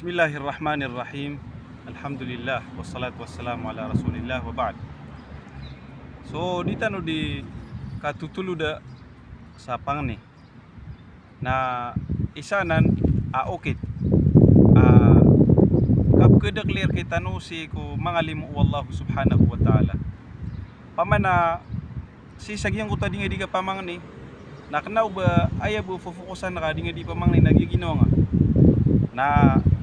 Bismillahirrahmanirrahim. Alhamdulillah wassalatu wassalamu ala rasulillah wa ba'd. So dita no di katutulu da sa pangni na isanan okit kap kedak lir kita no si ko mangalimu wallahu subhanahu wa ta'ala pamana si sagyang ko tadi nga di ka pamangni naknaw ba aya bu fokusan ka di nga di pamangni nagiginaw nga na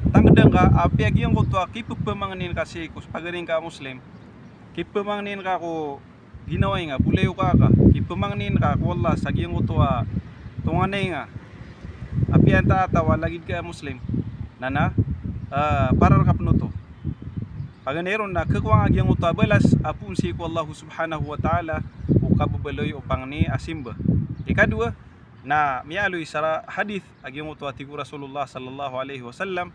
tangdang ka apiag yung ko kipupamangnin kasi kus pagaring ka muslim kipupamangnin ka ko ginaway nga bulayo ka kipupamangnin ka ko wala sagyang ko tunganay nga apian taatawa lagid ka muslim nana para ka pnuto paganeron na kakuang agyang ko balas apun si ko Allah subhanahu wa ta'ala o kabubaloy o pangni asimba ikadua na mialoy sa hadith agyang ko atiku Rasulullah sallallahu alaihi wasallam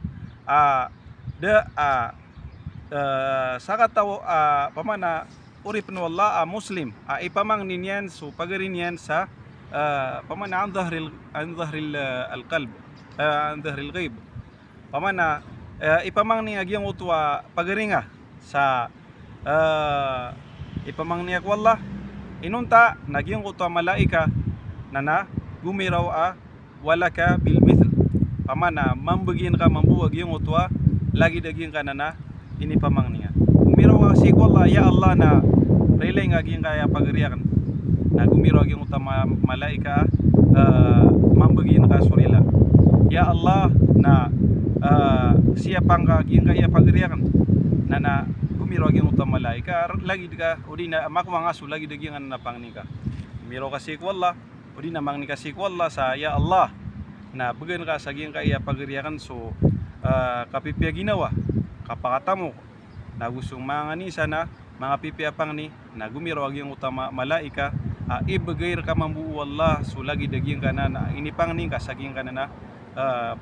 sakataw pamana urip no Allah muslim ipamangnin yan so pagarin yan sa pamana an dhahril alqalb an dhahril ghaib pamana ipamangnin agyang utwa pagaringa sa ipamangnin ak wallah inunta nagyang utwa malaika nana gumiraw walaka bil mithl pamana mambagin ka mambuwag yung utwa lagi daging ka na ini pamangninga gumiraw si Allah ya Allah na relay nga gin kaya pagriyakan na gumiraw yung utwa malaika mambagin ka surila ya Allah na siapang ka gin kaya pagriyakan na gumiraw yung utwa malaika lagi ka udi na makwang aso lagi daging na pangnika gumiraw kasi ko Allah udi na mangnika si ko Allah sa ya Allah na bagan ka saging kaya pagriyakan so kapipya ginawa kapakatamo na gustong mga ni sana mga pipiyapang ni na gumirawag yung utama malaika ibagayr ka mambuo Allah so lagi daging ka na inipang ni ka saging ka na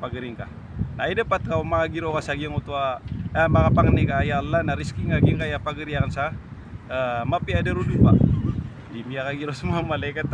pagaring ka na dapat ka magiro ka saging utwa mga pangni ka ya Allah na risky nga ging kaya pagriyakan sa mapiadarudu pa di miya ka giro sa mga malaikat